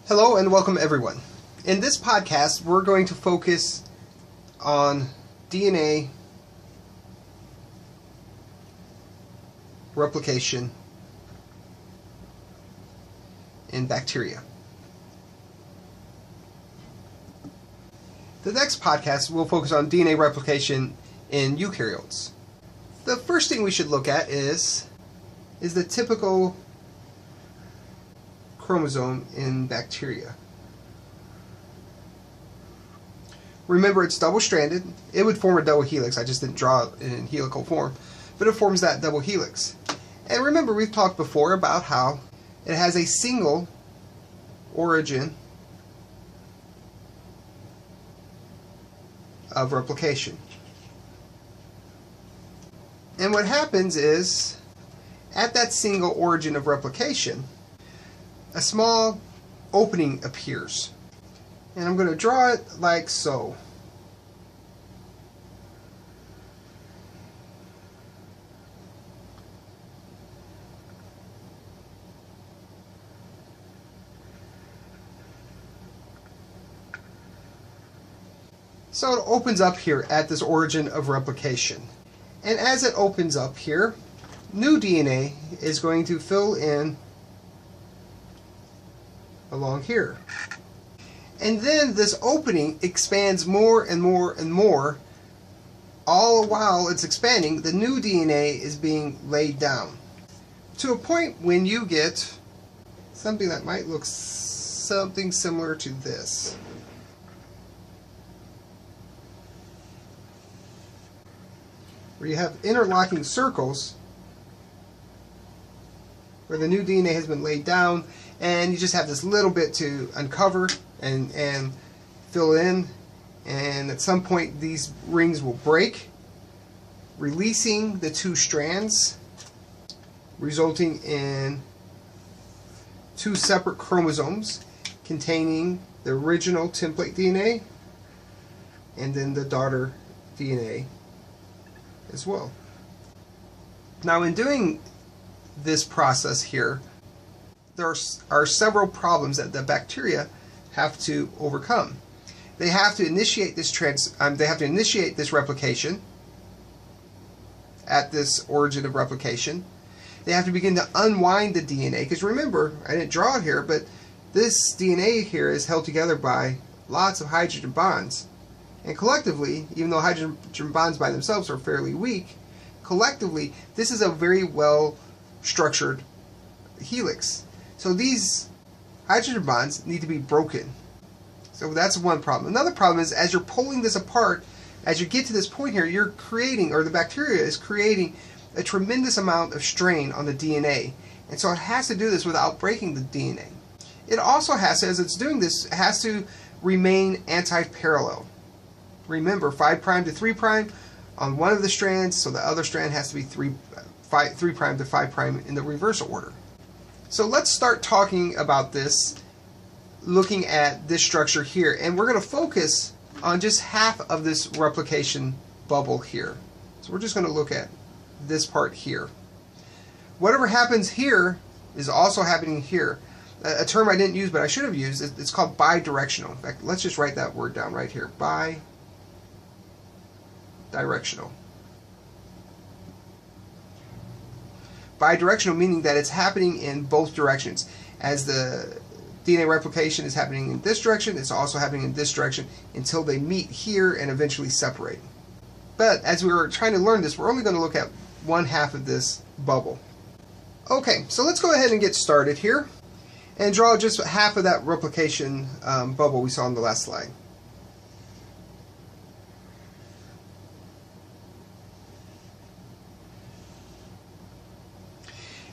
Hello and welcome everyone. In this podcast we're going to focus on DNA replication in bacteria. The next podcast will focus on DNA replication in eukaryotes. The first thing we should look at is the typical chromosome in bacteria. Remember, it's double-stranded. It would form a double helix. I just didn't draw it in helical form, but it forms that double helix. And remember, we've talked before about how it has a single origin of replication. And what happens is, at that single origin of replication, a small opening appears. And I'm going to draw it like so. So it opens up here at this origin of replication. And as it opens up here, new DNA is going to fill in along here. And then this opening expands more and more and more. All the while it's expanding, the new DNA is being laid down to a point when you get something that might look something similar to this. Where you have interlocking circles where the new DNA has been laid down, and you just have this little bit to uncover and fill in, and at some point these rings will break, releasing the two strands, resulting in two separate chromosomes containing the original template DNA and then the daughter DNA as well. Now, in doing this process here, there are several problems that the bacteria have to overcome. They have to initiate this replication at this origin of replication. They have to begin to unwind the DNA, because remember, I didn't draw it here, but this DNA here is held together by lots of hydrogen bonds. And collectively, even though hydrogen bonds by themselves are fairly weak, collectively this is a very well structured helix. So these hydrogen bonds need to be broken. So that's one problem. Another problem is, as you're pulling this apart, as you get to this point here, you're creating, or the bacteria is creating, a tremendous amount of strain on the DNA. And so it has to do this without breaking the DNA. It also has to, as it's doing this, it has to remain anti-parallel. Remember, 5' to 3' on one of the strands, so the other strand has to be 3' to 5' in the reverse order. So let's start talking about this, looking at this structure here, and we're going to focus on just half of this replication bubble here. So we're just going to look at this part here. Whatever happens here is also happening here. A term I didn't use but I should have used, it's called bidirectional. In fact, let's just write that word down right here. Bidirectional. Bidirectional meaning that it's happening in both directions. As the DNA replication is happening in this direction, it's also happening in this direction until they meet here and eventually separate. But as we were trying to learn this, we're only going to look at one half of this bubble. Okay, so let's go ahead and get started here and draw just half of that replication bubble we saw on the last slide.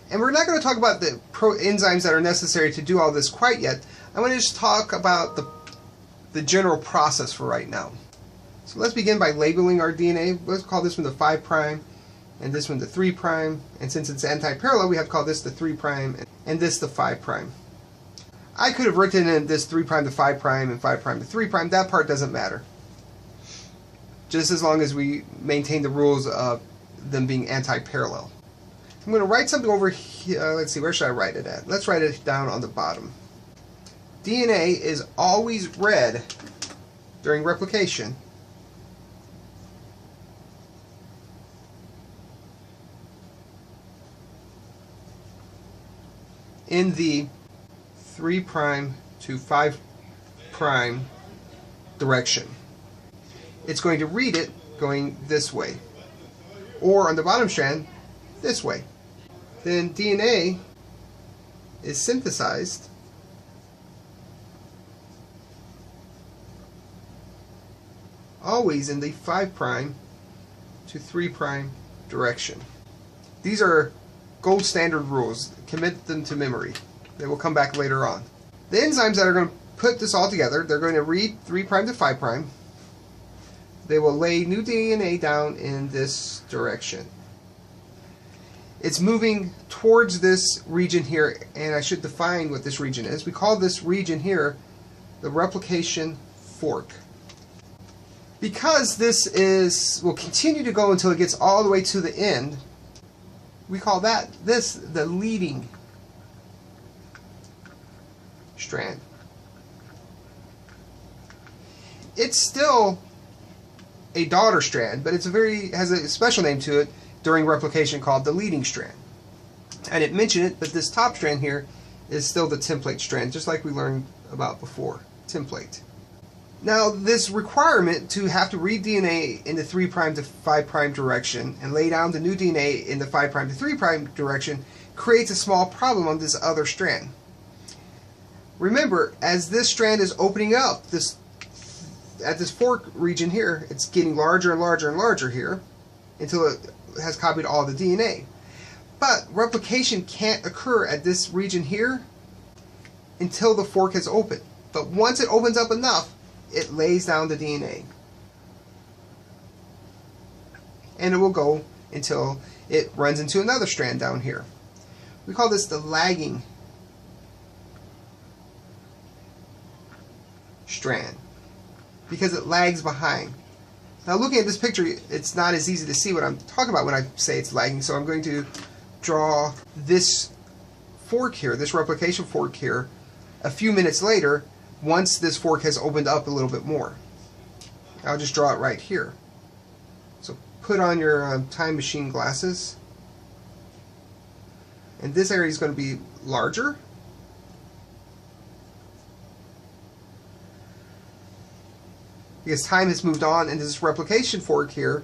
And we're not going to talk about the enzymes that are necessary to do all this quite yet. I'm going to just talk about the general process for right now. So let's begin by labeling our DNA. Let's call this one the 5' and this one the 3'. And since it's anti-parallel, we have to call this the 3' and this the 5'. I could have written in this 3' to 5' and 5' to 3'. That part doesn't matter, just as long as we maintain the rules of them being anti-parallel. I'm going to write something over here. Let's see, where should I write it at? Let's write it down on the bottom. DNA is always read during replication in the 3' to 5' direction. It's going to read it going this way, or on the bottom strand, this way. Then DNA is synthesized always in the 5' to 3' direction. These are gold standard rules. Commit them to memory. They will come back later on. The enzymes that are going to put this all together, they're going to read 3' to 5'. They will lay new DNA down in this direction. It's moving towards this region here, and I should define what this region is. We call this region here the replication fork. Because this will continue to go until it gets all the way to the end, we call this the leading strand. It's still a daughter strand, but has a special name to it during replication called the leading strand. I didn't mention it, but this top strand here is still the template strand, just like we learned about before. Template. Now, this requirement to have to read DNA in the 3' to 5' direction and lay down the new DNA in the 5' to 3' direction creates a small problem on this other strand. Remember, as this strand is opening up, at this fork region here, it's getting larger and larger and larger here until it has copied all the DNA. But replication can't occur at this region here until the fork has opened. But once it opens up enough, it lays down the DNA. And it will go until it runs into another strand down here. We call this the lagging strand, because it lags behind. Now, looking at this picture, it's not as easy to see what I'm talking about when I say it's lagging, so I'm going to draw this fork here, this replication fork here, a few minutes later, once this fork has opened up a little bit more. I'll just draw it right here. So put on your time machine glasses, and this area is going to be larger. Because time has moved on and this replication fork here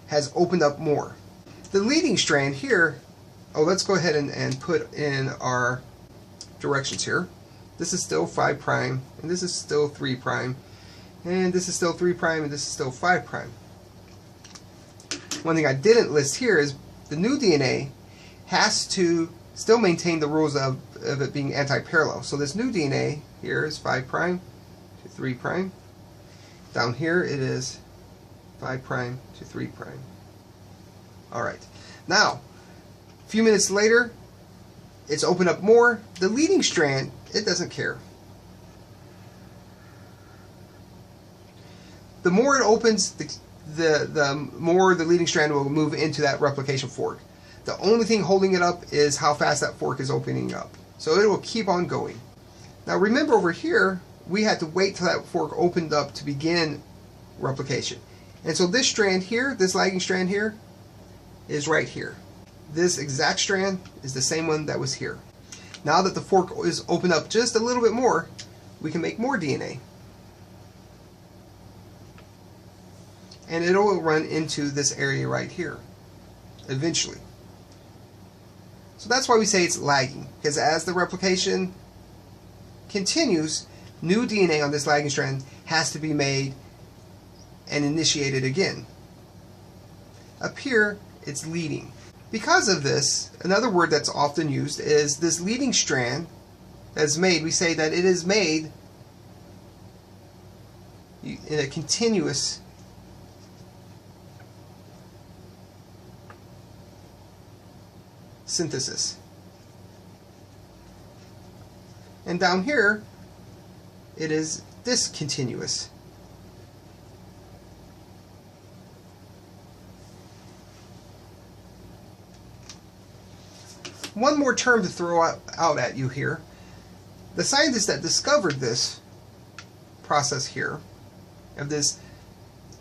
has opened up more. The leading strand here, let's go ahead and put in our directions here. This is still 5' and this is still 3', and this is still 3' and this is still 5'. One thing I didn't list here is the new DNA has to still maintain the rules of it being anti-parallel. So this new DNA here is 5' to 3'. Down here it is 5' to 3'. Alright, now a few minutes later it's opened up more. The leading strand, it doesn't care. The more it opens, the more the leading strand will move into that replication fork. The only thing holding it up is how fast that fork is opening up. So it will keep on going. Now remember, over here we had to wait till that fork opened up to begin replication. And so this strand here, this lagging strand here, is right here. This exact strand is the same one that was here. Now that the fork is opened up just a little bit more, we can make more DNA. And it will run into this area right here, eventually. So that's why we say it's lagging, because as the replication continues, new DNA on this lagging strand has to be made and initiated again. Up here, it's leading. Because of this, another word that's often used is this leading strand that's made. We say that it is made in a continuous synthesis. And down here, it is discontinuous. One more term to throw out at you here. The scientist that discovered this process here, of this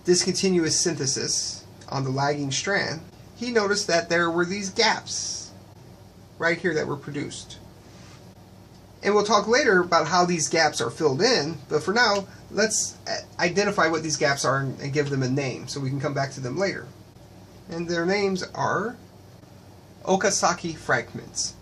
discontinuous synthesis on the lagging strand, he noticed that there were these gaps right here that were produced. And we'll talk later about how these gaps are filled in, but for now, let's identify what these gaps are and give them a name so we can come back to them later. And their names are Okazaki fragments.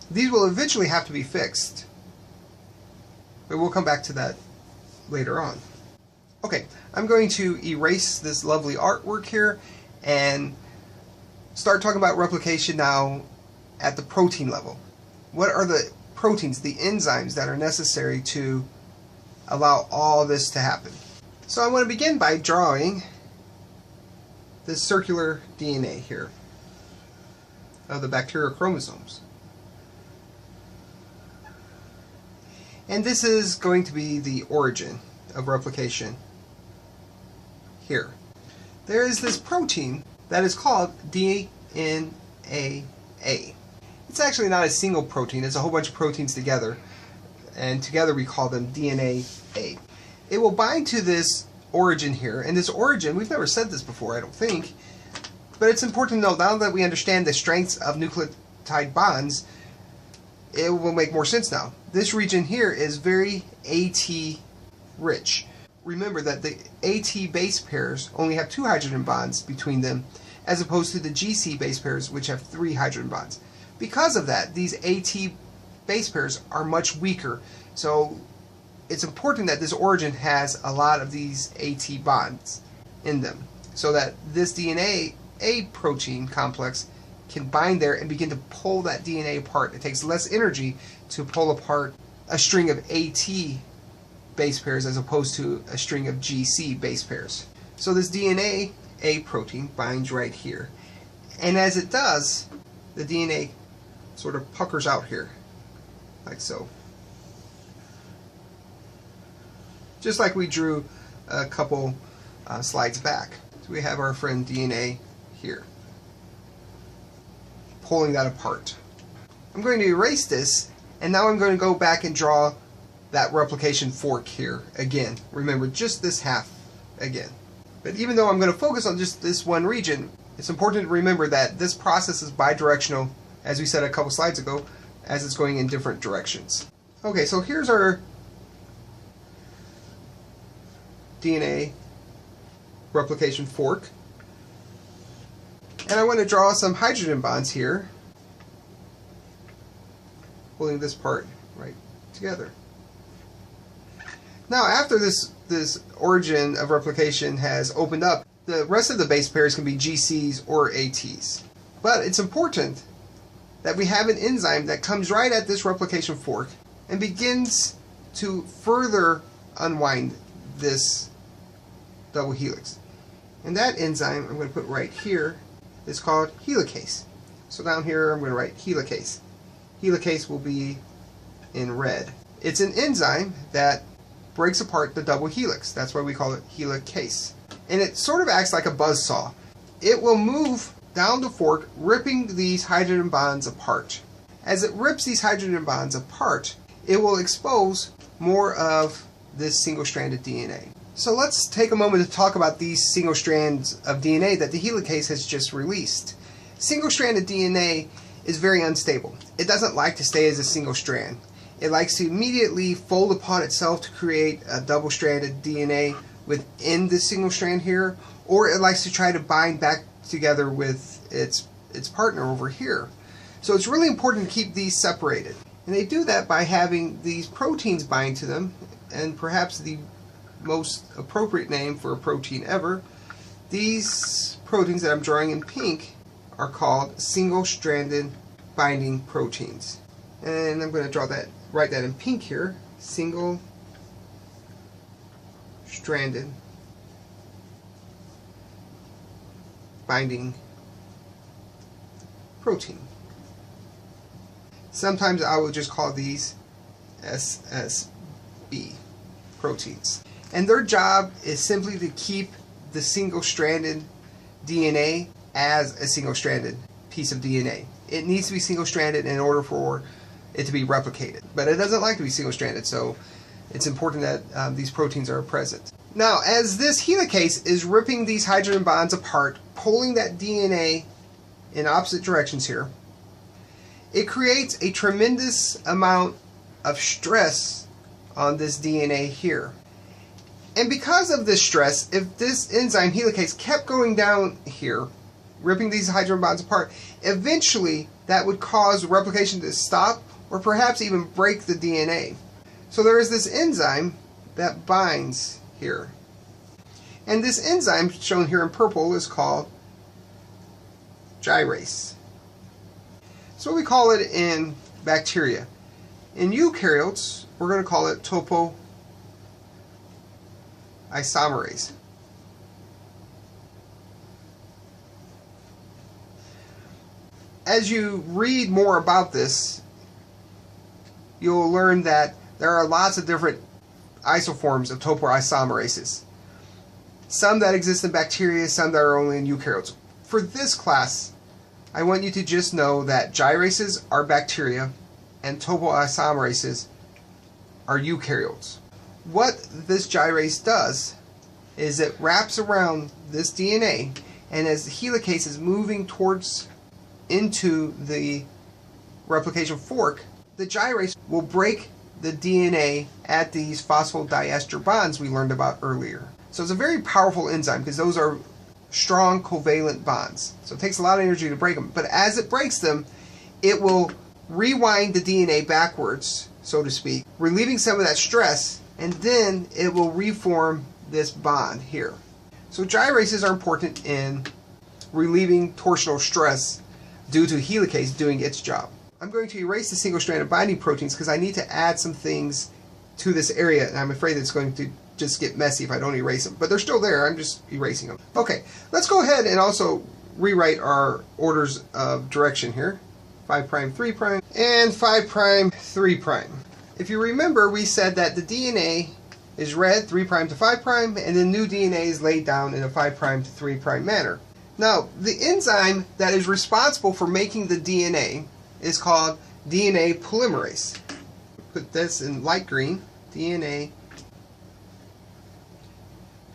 These will eventually have to be fixed, but we'll come back to that later on. Okay, I'm going to erase this lovely artwork here and start talking about replication now at the protein level. What are the proteins, the enzymes that are necessary to allow all this to happen? So I want to begin by drawing this circular DNA here of the bacterial chromosomes. And this is going to be the origin of replication here. There is this protein that is called DNA. It's actually not a single protein, it's a whole bunch of proteins together, and together we call them DNA. It will bind to this origin here, and this origin, we've never said this before, I don't think, but it's important to know now that we understand the strengths of nucleotide bonds, it will make more sense now. This region here is very AT rich. Remember that the AT base pairs only have 2 hydrogen bonds between them, as opposed to the GC base pairs, which have 3 hydrogen bonds. Because of that, these AT base pairs are much weaker. So it's important that this origin has a lot of these AT bonds in them, so that this DNA A protein complex can bind there and begin to pull that DNA apart. It takes less energy to pull apart a string of AT base pairs as opposed to a string of GC base pairs. So this DNA A protein binds right here. And as it does, the DNA sort of puckers out here, like so. Just like we drew a couple slides back. So we have our friend DNA here, pulling that apart. I'm going to erase this, and now I'm going to go back and draw that replication fork here again. Remember, just this half again. But even though I'm going to focus on just this one region, it's important to remember that this process is bidirectional, as we said a couple slides ago, as it's going in different directions. Okay, so here's our DNA replication fork. And I want to draw some hydrogen bonds here, holding this part right together. Now, after this origin of replication has opened up, the rest of the base pairs can be GCs or ATs. But it's important that we have an enzyme that comes right at this replication fork and begins to further unwind this double helix. And that enzyme I'm going to put right here is called helicase. So down here I'm going to write helicase. Helicase will be in red. It's an enzyme that breaks apart the double helix. That's why we call it helicase. And it sort of acts like a buzzsaw. It will move down the fork, ripping these hydrogen bonds apart. As it rips these hydrogen bonds apart, it will expose more of this single-stranded DNA. So let's take a moment to talk about these single strands of DNA that the helicase has just released. Single-stranded DNA is very unstable. It doesn't like to stay as a single strand. It likes to immediately fold upon itself to create a double-stranded DNA within the single strand here, or it likes to try to bind back together with its partner over here. So it's really important to keep these separated. And they do that by having these proteins bind to them, and perhaps the most appropriate name for a protein ever, these proteins that I'm drawing in pink are called single-stranded binding proteins. And I'm going to write that in pink here, single-stranded binding protein. Sometimes I will just call these SSB proteins. And their job is simply to keep the single-stranded DNA as a single-stranded piece of DNA. It needs to be single-stranded in order for it to be replicated. But it doesn't like to be single-stranded, so it's important that these proteins are present. Now, as this helicase is ripping these hydrogen bonds apart, pulling that DNA in opposite directions here, it creates a tremendous amount of stress on this DNA here. And because of this stress, if this enzyme helicase kept going down here, ripping these hydrogen bonds apart, eventually that would cause replication to stop or perhaps even break the DNA. So there is this enzyme that binds here. And this enzyme, shown here in purple, is called gyrase. That's what we call it in bacteria. In eukaryotes, we're going to call it topoisomerase. As you read more about this, you'll learn that there are lots of different isoforms of topoisomerases. Some that exist in bacteria, some that are only in eukaryotes. For this class, I want you to just know that gyrases are bacteria and topoisomerases are eukaryotes. What this gyrase does is it wraps around this DNA, and as the helicase is moving towards into the replication fork, the gyrase will break the DNA at these phosphodiester bonds we learned about earlier. So it's a very powerful enzyme because those are strong covalent bonds. So it takes a lot of energy to break them. But as it breaks them, it will rewind the DNA backwards, so to speak, relieving some of that stress, and then it will reform this bond here. So gyrases are important in relieving torsional stress due to helicase doing its job. I'm going to erase the single-stranded binding proteins because I need to add some things to this area, and I'm afraid it's going to just get messy if I don't erase them. But they're still there, I'm just erasing them. Okay, let's go ahead and also rewrite our orders of direction here. 5' 3', and 5' 3'. If you remember, we said that the DNA is read 3' to 5', and then new DNA is laid down in a 5' to 3' manner. Now, the enzyme that is responsible for making the DNA is called DNA polymerase. Put this in light green, DNA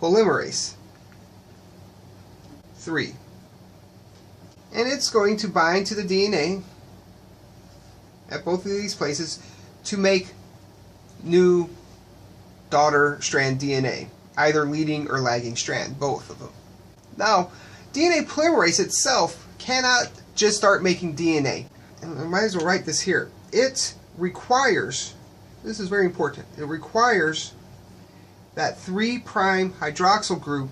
polymerase 3. And it's going to bind to the DNA at both of these places to make new daughter strand DNA, either leading or lagging strand, both of them. Now, DNA polymerase itself cannot just start making DNA. And I might as well write this here. It requires, this is very important, it requires that 3' hydroxyl group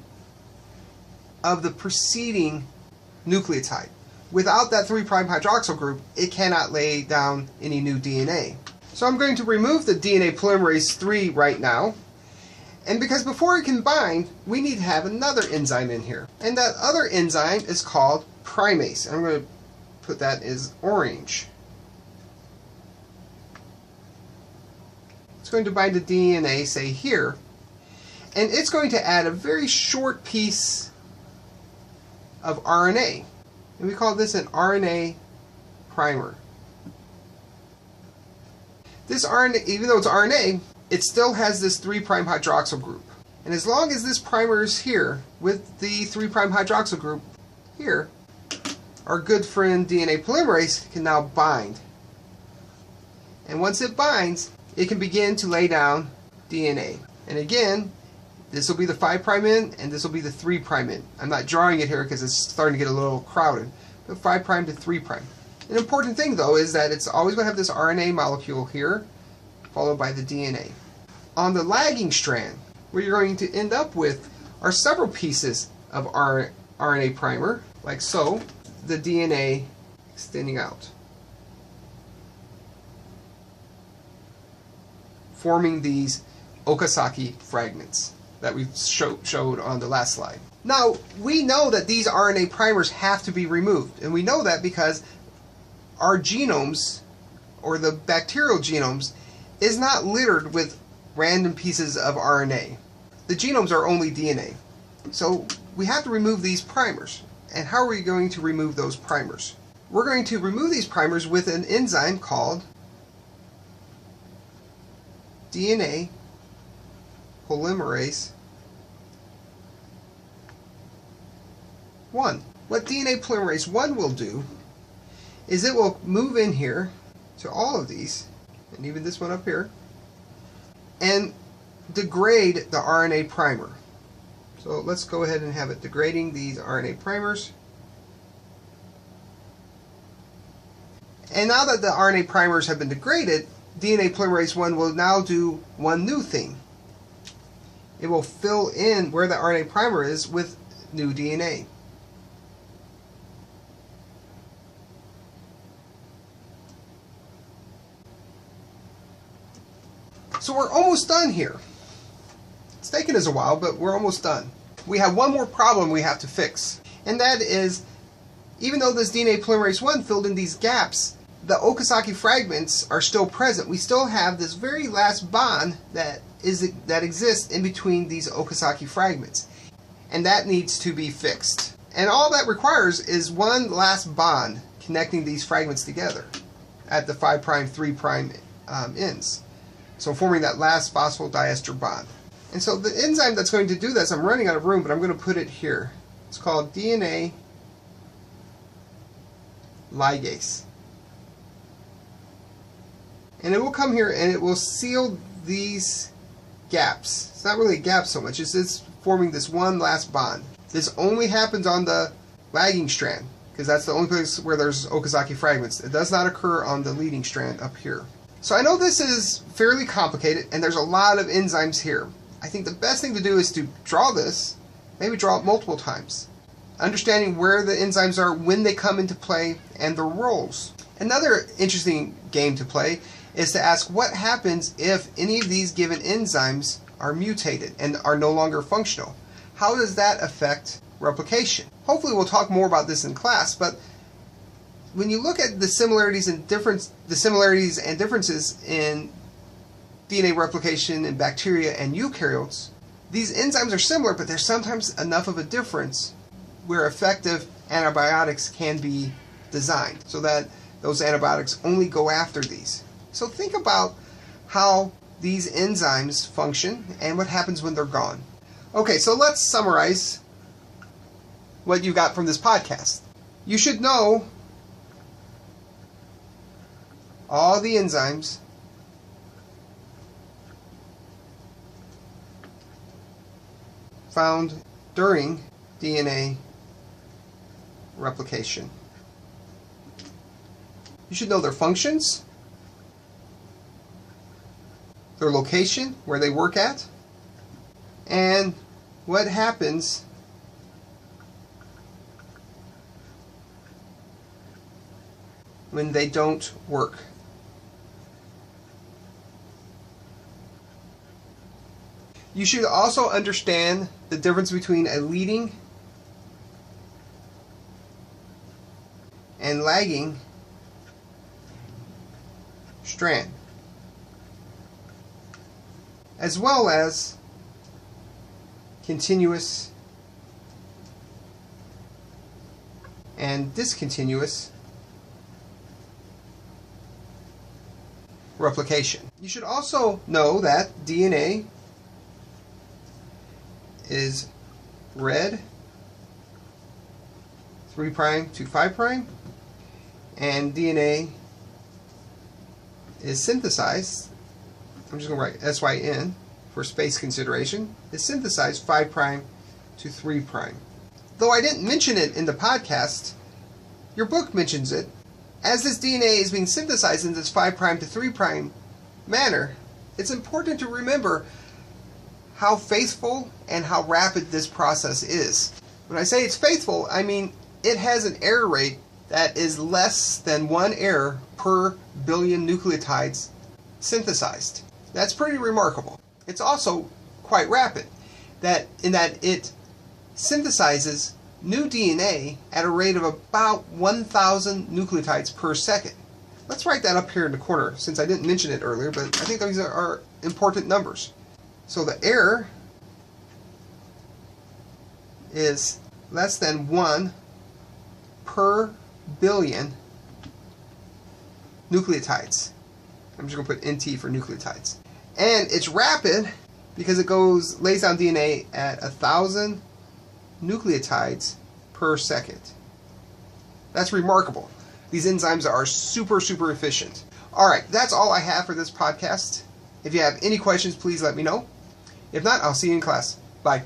of the preceding nucleotide. Without that 3' hydroxyl group, it cannot lay down any new DNA. So I'm going to remove the DNA polymerase 3 right now. And because before it can bind, we need to have another enzyme in here. And that other enzyme is called primase. And I'm going to put that as orange. It's going to bind to DNA, say here. And it's going to add a very short piece of RNA. And we call this an RNA primer. This RNA, even though it's RNA, it still has this 3' hydroxyl group. And as long as this primer is here with the 3' hydroxyl group here, our good friend DNA polymerase can now bind. And once it binds, it can begin to lay down DNA. And again, this will be the 5' in and this will be the 3' in. I'm not drawing it here because it's starting to get a little crowded. But 5' to 3'. An important thing though is that it's always going to have this RNA molecule here followed by the DNA. On the lagging strand, what you're going to end up with are several pieces of RNA primer, like so, the DNA extending out, forming these Okazaki fragments that we showed on the last slide. Now, we know that these RNA primers have to be removed, and we know that because our genomes, or the bacterial genomes, is not littered with random pieces of RNA. The genomes are only DNA. So we have to remove these primers. And how are we going to remove those primers? We're going to remove these primers with an enzyme called DNA polymerase 1. What DNA polymerase 1 will do is it will move in here to all of these, and even this one up here, and degrade the RNA primer. So let's go ahead and have it degrading these RNA primers. And now that the RNA primers have been degraded, DNA polymerase 1 will now do one new thing. It will fill in where the RNA primer is with new DNA. So we're almost done here. It's taken us a while, but we're almost done. We have one more problem we have to fix, and that is, even though this DNA polymerase 1 filled in these gaps, the Okazaki fragments are still present. We still have this very last bond that exists in between these Okazaki fragments, and that needs to be fixed. And all that requires is one last bond connecting these fragments together at the 5' 3' ends. So forming that last phosphodiester bond. And so the enzyme that's going to do this, I'm running out of room, but I'm going to put it here. It's called DNA ligase. And it will come here and it will seal these gaps. It's not really a gap so much, it's just forming this one last bond. This only happens on the lagging strand, because that's the only place where there's Okazaki fragments. It does not occur on the leading strand up here. So I know this is fairly complicated, and there's a lot of enzymes here. I think the best thing to do is to draw this, maybe draw it multiple times, understanding where the enzymes are, when they come into play, and their roles. Another interesting game to play is to ask what happens if any of these given enzymes are mutated and are no longer functional. How does that affect replication? Hopefully we'll talk more about this in class, but when you look at the similarities and differences in DNA replication in bacteria and eukaryotes, these enzymes are similar, but there's sometimes enough of a difference where effective antibiotics can be designed so that those antibiotics only go after these. So think about how these enzymes function and what happens when they're gone. Okay, so let's summarize what you got from this podcast. You should know all the enzymes found during DNA replication. You should know their functions, their location, where they work at, and what happens when they don't work. You should also understand the difference between a leading and lagging strand, as well as continuous and discontinuous replication. You should also know that DNA is red 3' to 5', and DNA is synthesized, I'm just going to write SYN for space consideration, is synthesized 5' to 3'. Though I didn't mention it in the podcast, your book mentions it. As this DNA is being synthesized in this 5' to 3' manner, it's important to remember how faithful and how rapid this process is. When I say it's faithful, I mean it has an error rate that is less than 1 error per billion nucleotides synthesized. That's pretty remarkable. It's also quite rapid, in that it synthesizes new DNA at a rate of about 1,000 nucleotides per second. Let's write that up here in the corner, since I didn't mention it earlier, but I think these are important numbers. So the error is less than 1 per billion nucleotides. I'm just going to put NT for nucleotides. And it's rapid because it lays down DNA at 1,000 nucleotides per second. That's remarkable. These enzymes are super efficient. Alright, that's all I have for this podcast. If you have any questions, please let me know. If not, I'll see you in class. Bye.